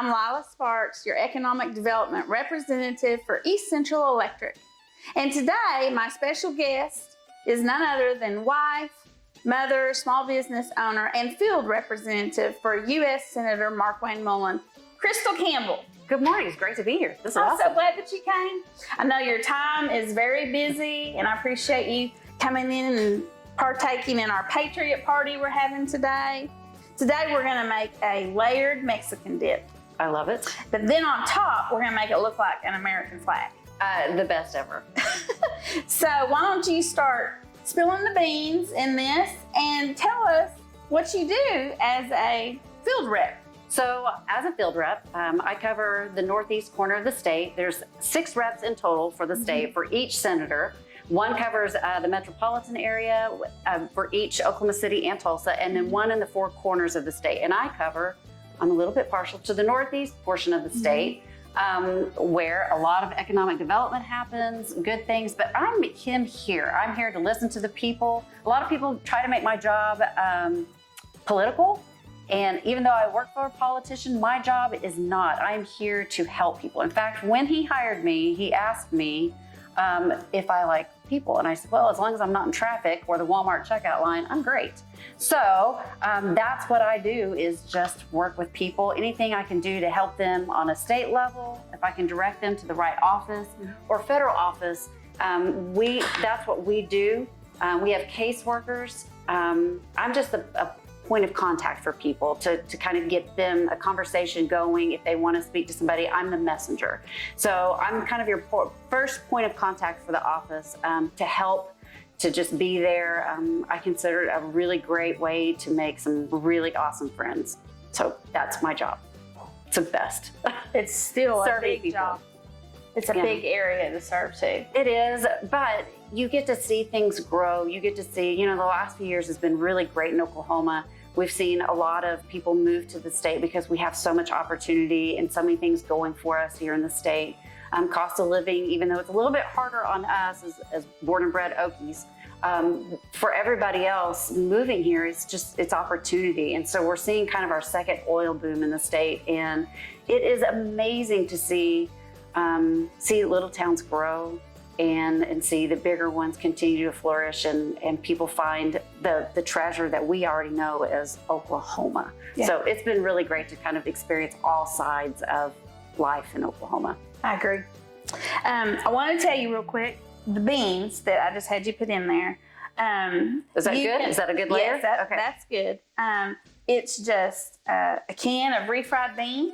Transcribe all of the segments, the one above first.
I'm Lila Sparks, your Economic Development Representative for East Central Electric. And today, my special guest is none other than wife, mother, small business owner, and field representative for U.S. Senator Markwayne Mullin, Crystal Campbell. Good morning. It's great to be here. This is I'm awesome. so glad that you came. I know your time is very busy, and I appreciate you coming in and partaking in our Patriot Party we're having today. Today, we're going to make a layered Mexican dip. I love it. But then on top, we're going to make it look like an American flag. The best ever. So why don't you start spilling the beans in this and tell us what you do as a field rep. So as a field rep, I cover the northeast corner of the state. There's 6 reps in total for the state for each senator. One covers the metropolitan area for each Oklahoma City and Tulsa, and then one in the 4 corners of the state. And I'm a little bit partial to the northeast portion of the state, where a lot of economic development happens, good things, but I'm here. I'm here to listen to the people. A lot of people try to make my job political. And even though I work for a politician, my job is not. I'm here to help people. In fact, when he hired me, he asked me if I like people. And I said, well, as long as I'm not in traffic or the Walmart checkout line, I'm great. So that's what I do, is just work with people. Anything I can do to help them on a state level, if I can direct them to the right office or federal office, that's what we do. We have caseworkers. I'm just a point of contact for people to kind of get them a conversation going. If they want to speak to somebody, I'm the messenger. So I'm kind of your first point of contact for the office to help, to just be there. I consider it a really great way to make some really awesome friends. So that's my job. It's the best. It's still a big people. job. It's a big area to serve too. It is, but you get to see things grow. You get to see, the last few years has been really great in Oklahoma. We've seen a lot of people move to the state because we have so much opportunity and so many things going for us here in the state. Cost of living, even though it's a little bit harder on us as born and bred Okies, for everybody else moving here, it's opportunity. And so we're seeing kind of our second oil boom in the state. And it is amazing to see little towns grow and see the bigger ones continue to flourish, and people find the treasure that we already know as Oklahoma. Yeah. So it's been really great to kind of experience all sides of life in Oklahoma. I agree. I want to tell you real quick, the beans that I just had you put in there. Is that good? Is that a good layer? Yes, okay. That's good. It's just a can of refried beans.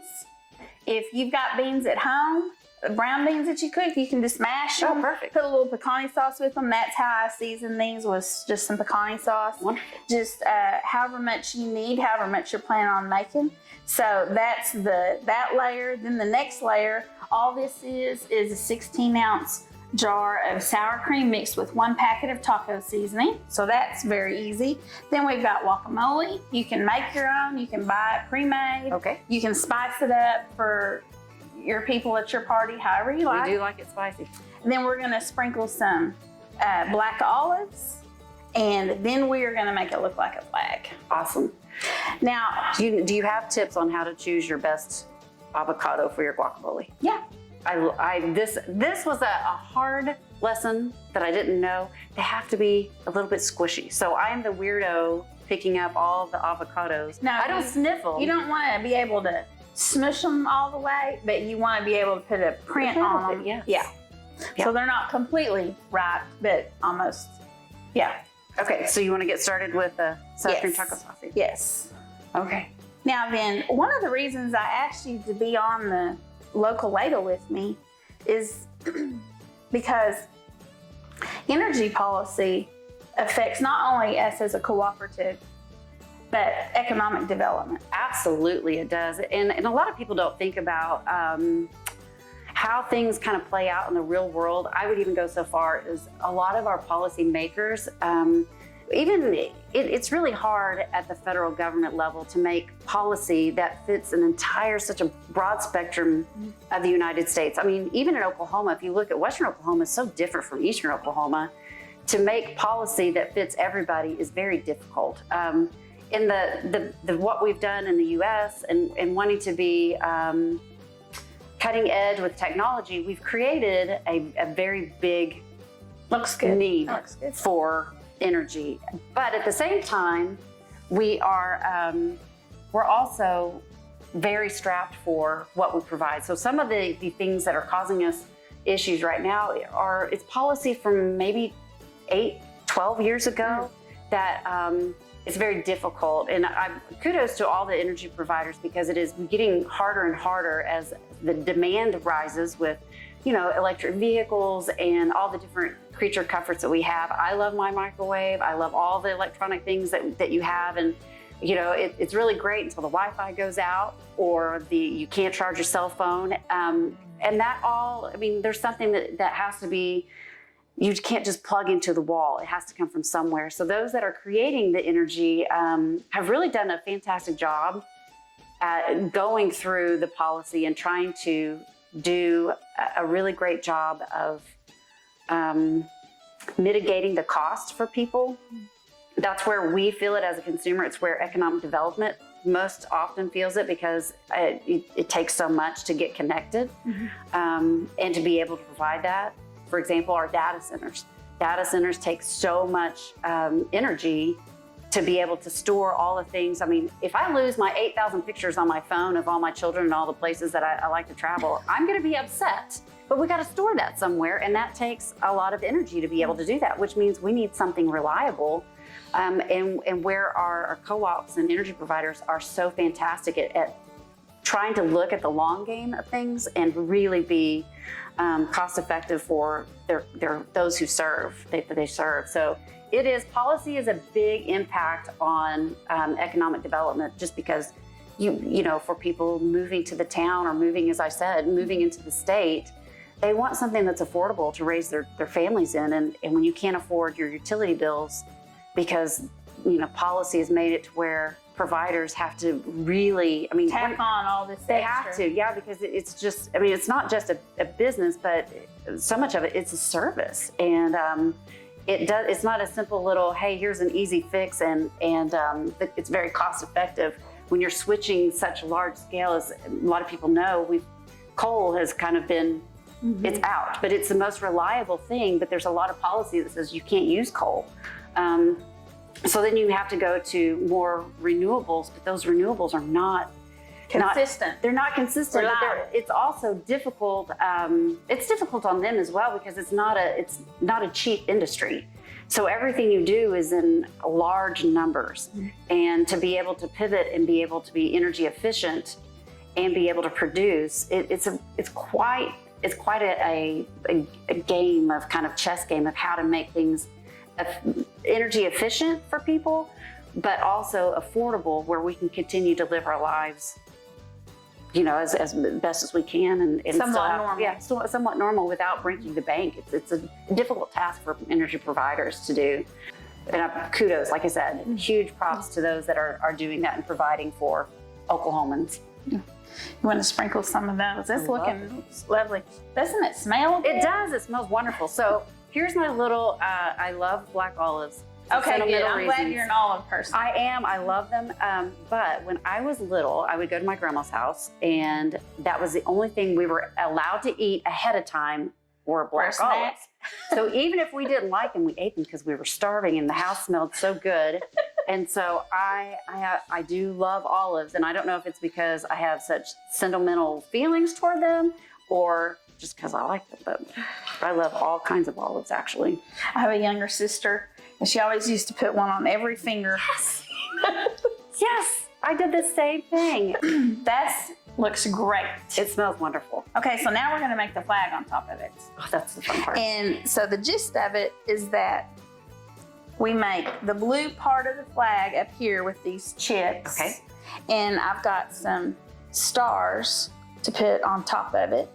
If you've got beans at home, brown beans that you cook, you can just mash them. Oh, perfect. Put a little pecani sauce with them. That's how I season these, was just some pecani sauce. Wonderful. Just however much you need, however much you're planning on making. So that's that layer. Then the next layer, all this is a 16-ounce jar of sour cream mixed with 1 packet of taco seasoning. So that's very easy. Then we've got guacamole. You can make your own. You can buy it pre-made. Okay. You can spice it up for your people at your party, however you like. We do like it spicy. And then we're going to sprinkle some black olives, and then we are going to make it look like a flag. Awesome. Now, do you have tips on how to choose your best avocado for your guacamole? Yeah. This was a hard lesson that I didn't know. They have to be a little bit squishy. So I am the weirdo picking up all the avocados. No, I don't sniffle. You don't want to be able to smush them all the way, but you want to be able to put a print on them. Yes. Yeah. So they're not completely ripe, but almost. Yeah. Okay, so you want to get started with the sour cream Yes. taco sauce? Yes. Okay. Now then, one of the reasons I asked you to be on the Local Ladle with me is because energy policy affects not only us as a cooperative, but economic development. Absolutely, it does. And a lot of people don't think about how things kind of play out in the real world. I would even go so far as a lot of our policy makers, it's really hard at the federal government level to make policy that fits such a broad spectrum of the United States. I mean, even in Oklahoma, if you look at Western Oklahoma, it's so different from Eastern Oklahoma. To make policy that fits everybody is very difficult. in the what we've done in the U.S. and wanting to be cutting edge with technology, we've created a very big need for energy. But at the same time, we're also very strapped for what we provide. So some of the things that are causing us issues right now it's policy from maybe 8-12 years ago that it's very difficult. And kudos to all the energy providers, because it is getting harder and harder as the demand rises with, electric vehicles and all the different creature comforts that we have. I love my microwave. I love all the electronic things that you have. And, it's really great until the Wi-Fi goes out or you can't charge your cell phone. And that all, there's something that has to be, you can't just plug into the wall. It has to come from somewhere. So those that are creating the energy have really done a fantastic job at going through the policy and trying to do a really great job of mitigating the cost for people. That's where we feel it as a consumer. It's where economic development most often feels it, because it takes so much to get connected and to be able to provide that. For example, our data centers. Data centers take so much energy to be able to store all the things. If I lose my 8,000 pictures on my phone of all my children and all the places that I like to travel, I'm gonna be upset. But we gotta store that somewhere, and that takes a lot of energy to be able to do that, which means we need something reliable. And where our co-ops and energy providers are so fantastic at trying to look at the long game of things and really be cost effective for those who they serve. So policy is a big impact on economic development, just because for people moving to the town or moving, as I said, moving into the state, they want something that's affordable to raise their families in. And when you can't afford your utility bills, because policy has made it to where providers have to really, tack on all this they extra. have to, yeah, because it's just, it's not just a business, but so much of it's a service. And it's not a simple little, hey, here's an easy fix, and it's very cost effective. When you're switching such large scale, as a lot of people know, coal has kind of been, it's out, but it's the most reliable thing. But there's a lot of policy that says you can't use coal. So then you have to go to more renewables, but those renewables are not consistent. They're not consistent. But it's also difficult. It's difficult on them as well, because it's not a cheap industry. So everything you do is in large numbers, and to be able to pivot and be able to be energy efficient and be able to produce, it's quite a game of kind of chess game of how to make things energy efficient for people, but also affordable, where we can continue to live our lives, as best as we can, and somewhat normal. Yeah, somewhat normal without breaking the bank. It's a difficult task for energy providers to do. And kudos, like I said, huge props to those that are doing that and providing for Oklahomans. You want to sprinkle some of those? It's looking lovely. Doesn't it smell good? It does. It smells wonderful. So here's my little, I love black olives. Okay, good. I'm glad you're an olive person. I am. I love them. But when I was little, I would go to my grandma's house, and that was the only thing we were allowed to eat ahead of time were black olives. So even if we didn't like them, we ate them because we were starving and the house smelled so good. And so I do love olives, and I don't know if it's because I have such sentimental feelings toward them, or just because I like them, but I love all kinds of olives, actually. I have a younger sister, and she always used to put one on every finger. Yes, I did the same thing. That looks great. It smells wonderful. Okay, so now we're going to make the flag on top of it. Oh, that's the fun part. And so the gist of it is that we make the blue part of the flag up here with these chips. Okay. And I've got some stars to put on top of it.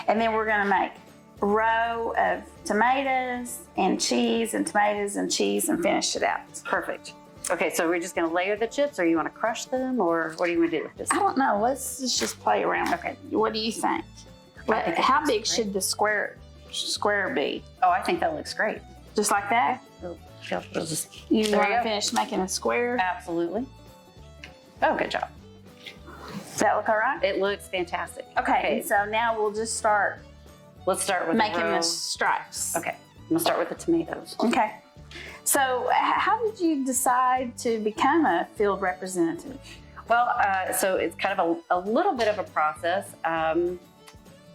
And then we're going to make a row of tomatoes and cheese and tomatoes and cheese and finish it out. Perfect. Okay, so we're just going to layer the chips, or you want to crush them, or what do you want to do with this? I don't know. Let's just play around. Okay. What do you think? How big should the square be? Oh, I think that looks great. Just like that? Yep, it'll just, You there want you to go. finish making a square? Absolutely. Oh, good job. Does that look all right? It looks fantastic. Okay, and so now we'll just start Let's start with making the the stripes. Okay, I'm gonna start with the tomatoes. Okay. So how did you decide to become a field representative? Well, so it's kind of a little bit of a process.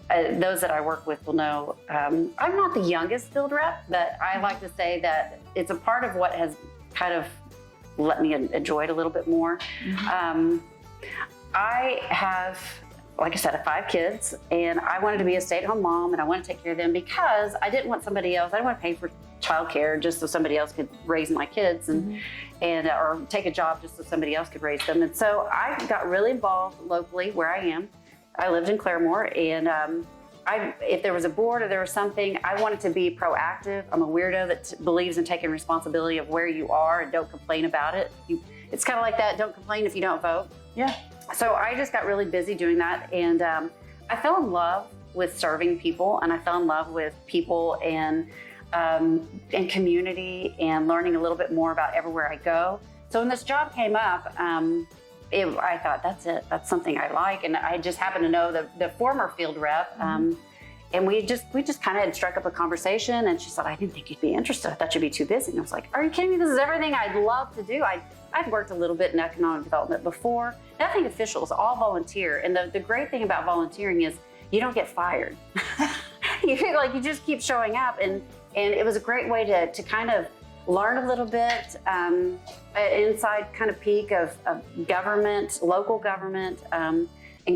Those that I work with will know I'm not the youngest field rep, but I like to say that it's a part of what has kind of let me enjoy it a little bit more. I have, like I said, 5 kids, and I wanted to be a stay-at-home mom, and I want to take care of them because I didn't want somebody else. I didn't want to pay for childcare just so somebody else could raise my kids, and or take a job just so somebody else could raise them. And so I got really involved locally where I am. I lived in Claremore, and if there was a board or there was something, I wanted to be proactive. I'm a weirdo that believes in taking responsibility of where you are and don't complain about it. It's kind of like that, don't complain if you don't vote. Yeah. So I just got really busy doing that, and I fell in love with serving people, and I fell in love with people and community and learning a little bit more about everywhere I go. So when this job came up, I thought, that's it. That's something I like. And I just happened to know the former field rep. And we just kind of had struck up a conversation, and she said, I didn't think you'd be interested. I thought you'd be too busy. And I was like, are you kidding me? This is everything I'd love to do. I'd worked a little bit in economic development before. Nothing official, it's all volunteer. And the great thing about volunteering is you don't get fired. You feel like you just keep showing up, and it was a great way to kind of learn a little bit, an inside kind of peek of government, local government, and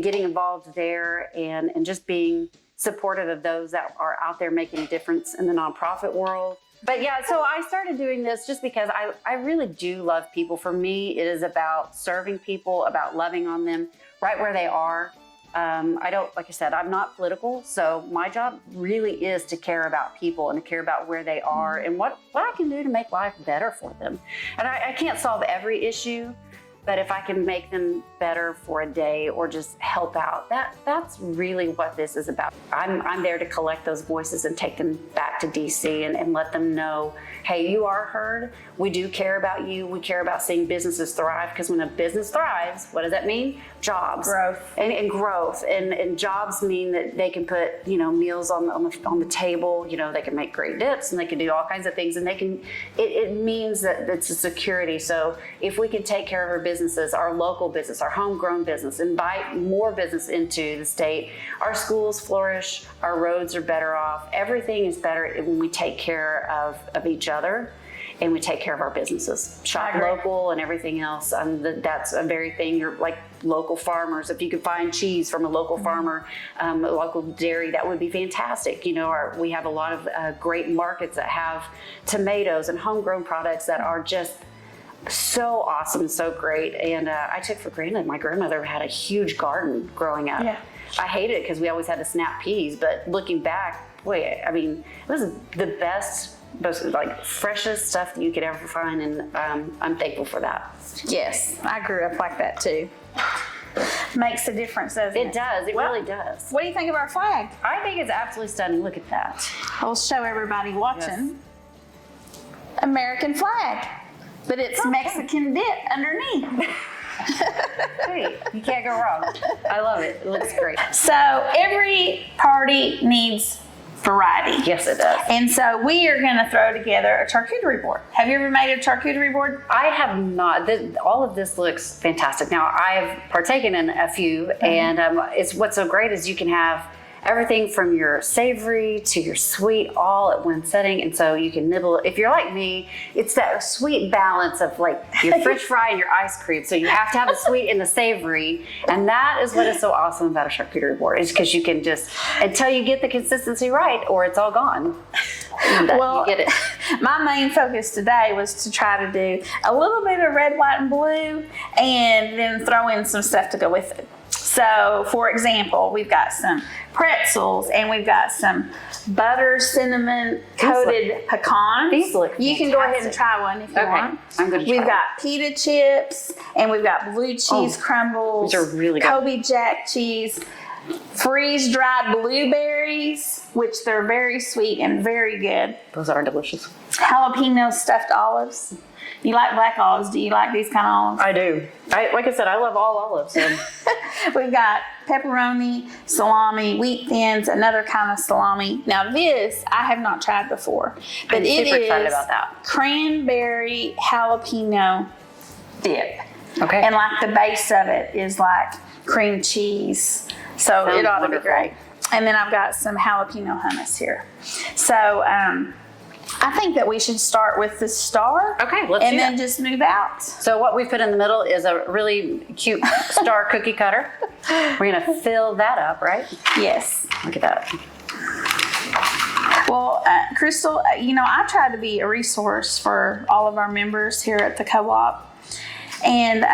getting involved there, and just being supportive of those that are out there making a difference in the nonprofit world. But yeah, so I started doing this just because I really do love people. For me, it is about serving people, about loving on them right where they are. Like I said, I'm not political, so my job really is to care about people and to care about where they are and what I can do to make life better for them. And I can't solve every issue, but if I can make them better for a day or just help out, that's really what this is about. I'm there to collect those voices and take them back to DC and let them know, hey, you are heard. We do care about you. We care about seeing businesses thrive, because when a business thrives, what does that mean? Jobs. Growth. And growth. And jobs mean that they can put, meals on the table. They can make great dips, and they can do all kinds of things. And it means that it's a security. So if we can take care of our businesses, our local business, our homegrown business, invite more business into the state, our schools flourish, our roads are better off. Everything is better when we take care of each other. And we take care of our businesses, shop local and everything else. That's a very thing. You're like local farmers. If you could find cheese from a local farmer, a local dairy, that would be fantastic. We have a lot of great markets that have tomatoes and homegrown products that are just so awesome and so great. And I took for granted my grandmother had a huge garden growing up. Yeah. I hated it because we always had to snap peas. But looking back, boy, it was the best, most freshest stuff that you could ever find, and I'm thankful for that. Yes, I grew up like that too. Makes a difference, doesn't it? It does. It really does. What do you think of our flag? I think it's absolutely stunning. Look at that. I'll show everybody watching. Yes. American flag, but it's Mexican dip underneath. Hey, you can't go wrong. I love it. It looks great. So every party needs variety. Yes, it does. And so we are going to throw together a charcuterie board. Have you ever made a charcuterie board? I have not. All of this looks fantastic. Now, I've partaken in a few, and what's so great is you can have everything from your savory to your sweet all at one setting. And so you can nibble. If you're like me, it's that sweet balance of like your French fry and your ice cream. So you have to have the sweet and the savory. And that is what is so awesome about a charcuterie board, is because you can just, until you get the consistency right, or it's all gone. Well, you get it. My main focus today was to try to do a little bit of red, white, and blue, and then throw in some stuff to go with it. So, for example, we've got some pretzels, and we've got some butter cinnamon coated pecans. These look You can go ahead and try one if you want. I'm going to try. We've got pita chips, and we've got blue cheese crumbles. These are really good. Kobe Jack cheese. freeze-dried blueberries, which they're very sweet and very good. Those are delicious. Jalapeno stuffed olives. You like black olives? Do you like these kind of olives? I do. Like I said, I love all olives. So. We've got pepperoni, salami, wheat thins, another kind of salami. Now this I have not tried before, but I'm it super is excited about that. Cranberry jalapeno dip. Okay. And like the base of it is like cream cheese. So Sounds it ought to wonderful. be great. And then I've got some jalapeno hummus here. So I think that we should start with the star. Okay, let's do and then that. just move out. So what we've put in the middle is a really cute star cookie cutter. We're gonna fill that up, right? Yes. Look at that. Well, Crystal, I try to be a resource for all of our members here at the co-op, and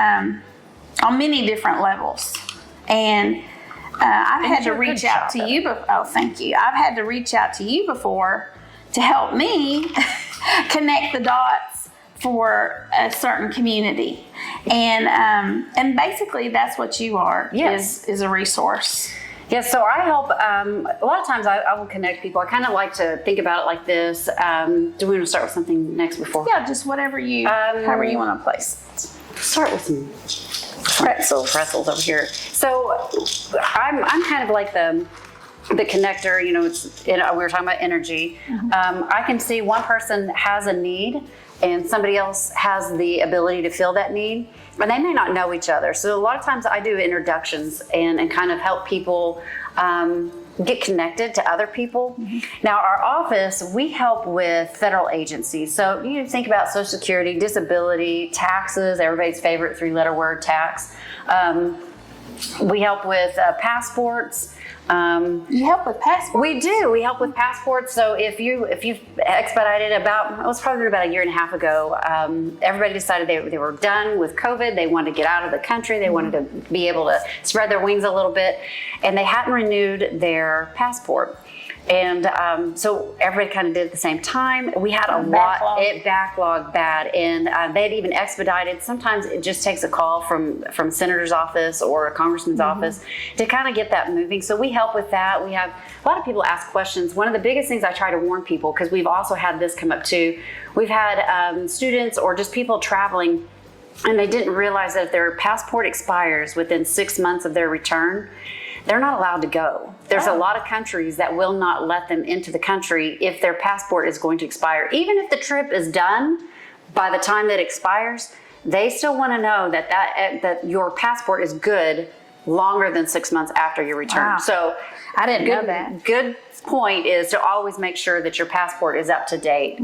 on many different levels. And I've had to reach out to you. Oh, thank you. I've had to reach out to you before to help me connect the dots for a certain community, and basically that's what you are. Yes. is a resource. Yes, so I help, a lot of times I will connect people. I kind of like to think about it like this. Do we want to start with something next before? Yeah, just whatever however you want to place it. Start with some pretzels over here. So I'm kind of like the connector, we were talking about energy. I can see one person has a need and somebody else has the ability to fill that need, and they may not know each other. So a lot of times I do introductions and kind of help people get connected to other people. Now our office, we help with federal agencies. So you think about Social Security, disability, taxes, everybody's favorite 3-letter word, tax. We help with passports. You help with passports? We do. We help with passports. So if you've expedited it was probably about a year and a half ago, everybody decided they were done with COVID. They wanted to get out of the country. They wanted to be able to spread their wings a little bit, and they hadn't renewed their passport. And so everybody kind of did it at the same time. We had a lot, it backlogged bad, and they'd even expedited. Sometimes it just takes a call from senator's office or a congressman's office to kind of get that moving. So we help with that. We have a lot of people ask questions. One of the biggest things I try to warn people, because we've also had this come up too, we've had students or just people traveling, and they didn't realize that if their passport expires within 6 months of their return, they're not allowed to go. There's a lot of countries that will not let them into the country if their passport is going to expire. Even if the trip is done by the time that expires, they still want to know that your passport is good longer than 6 months after your return. Wow. So I didn't know that. Good point is to always make sure that your passport is up to date.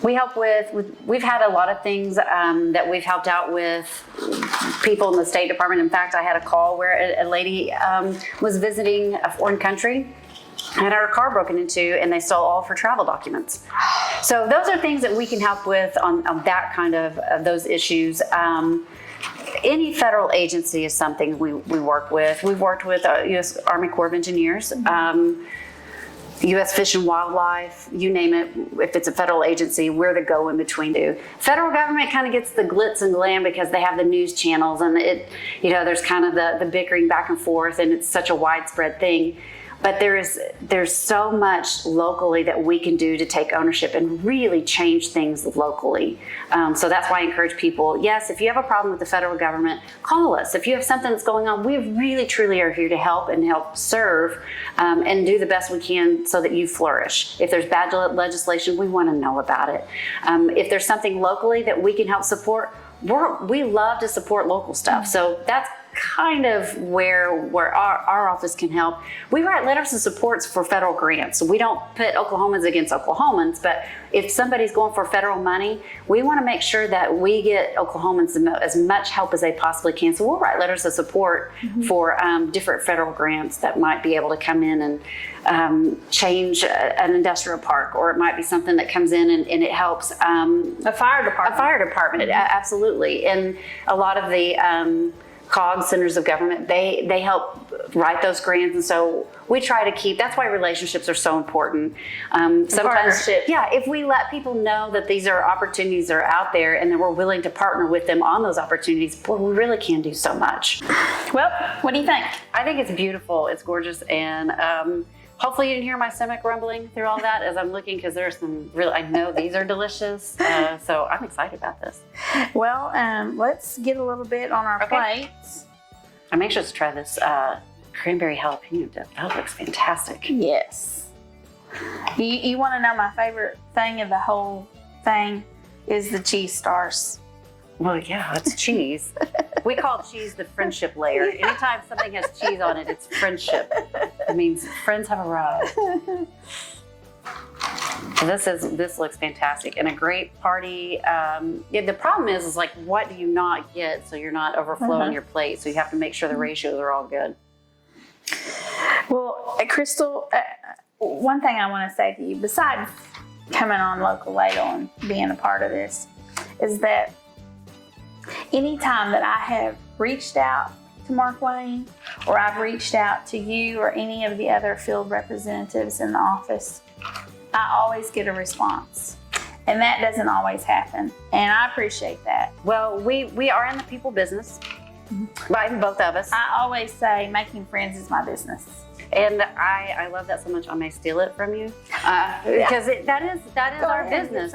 We help we've had a lot of things that we've helped out with people in the State Department. In fact, I had a call where a lady was visiting a foreign country, had her car broken into, and they stole all of her travel documents. So those are things that we can help with on that kind of those issues. Any federal agency is something we work with. We've worked with U.S. Army Corps of Engineers, U.S. Fish and Wildlife, you name it. If it's a federal agency, we're the go-in-between to. Federal government kind of gets the glitz and glam because they have the news channels, and there's kind of the bickering back and forth, and it's such a widespread thing. But there's so much locally that we can do to take ownership and really change things locally. So that's why I encourage people, yes, if you have a problem with the federal government, call us. If you have something that's going on, we really, truly are here to help and help serve and do the best we can so that you flourish. If there's bad legislation, we want to know about it. If there's something locally that we can help support, we love to support local stuff. So that's kind of where our office can help. We write letters of support for federal grants. So we don't pit Oklahomans against Oklahomans, but if somebody's going for federal money, we want to make sure that we get Oklahomans as much help as they possibly can. So we'll write letters of support for different federal grants that might be able to come in and change an industrial park, or it might be something that comes in and it helps a fire department. A fire department, absolutely. And a lot of the COGS, centers of government, they help write those grants. And so we try to keep, that's why relationships are so important. Sometimes, partnership. yeah, if we let people know that these are opportunities that are out there and that we're willing to partner with them on those opportunities, boy, we really can do so much. Well, what do you think? I think it's beautiful. It's gorgeous. And hopefully you didn't hear my stomach rumbling through all that as I'm looking, because there's some really, I know these are delicious. So I'm excited about this. Well, let's get a little bit on our plates. I'm anxious to try this cranberry jalapeno dip. That looks fantastic. Yes. You want to know my favorite thing of the whole thing is the cheese stars. Well, yeah, it's cheese. We call cheese the friendship layer. Anytime something has cheese on it, it's friendship. It means friends have arrived. This looks fantastic and a great party. Yeah, the problem is like, what do you not get so you're not overflowing your plate? So you have to make sure the ratios are all good. Well, Crystal, one thing I want to say to you, besides coming on Local Ladle and being a part of this, is that anytime that I have reached out to Markwayne, or I've reached out to you or any of the other field representatives in the office, I always get a response. And that doesn't always happen. And I appreciate that. Well, we are in the people business, both of us. I always say making friends is my business. And I love that so much. I may steal it from you because that is our business.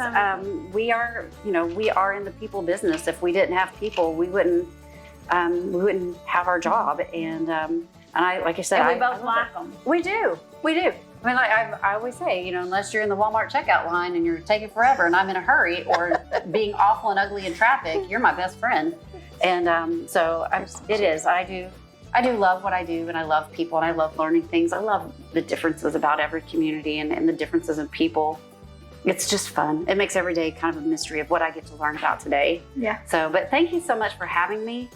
We are in the people business. If we didn't have people, we wouldn't have our job. And I, like I said, and we both like them. We do. I mean, like I always say, unless you're in the Walmart checkout line and you're taking forever, and I'm in a hurry, or being awful and ugly in traffic, you're my best friend. And it is. I do love what I do, and I love people, and I love learning things. I love the differences about every community and the differences in people. It's just fun. It makes every day kind of a mystery of what I get to learn about today. Yeah. So, but thank you so much for having me.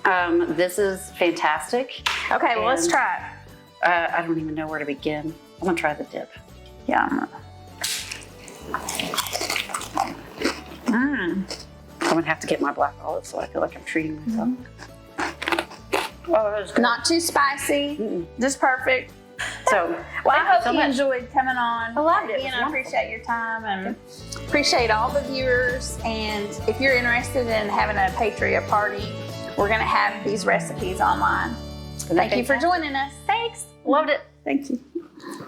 This is fantastic. Okay, well, let's try it. I don't even know where to begin. I'm gonna try the dip. Yeah, I'm gonna have to get my black olive so I feel like I'm treating myself. Oh, that was good. Not too spicy, just perfect. So, well, I hope so you much. enjoyed coming on. I loved it. Again, It was I appreciate your time and appreciate all the viewers. And if you're interested in having a Patria party, we're going to have these recipes online. Thank you for joining us. Thanks. Loved it. Thank you.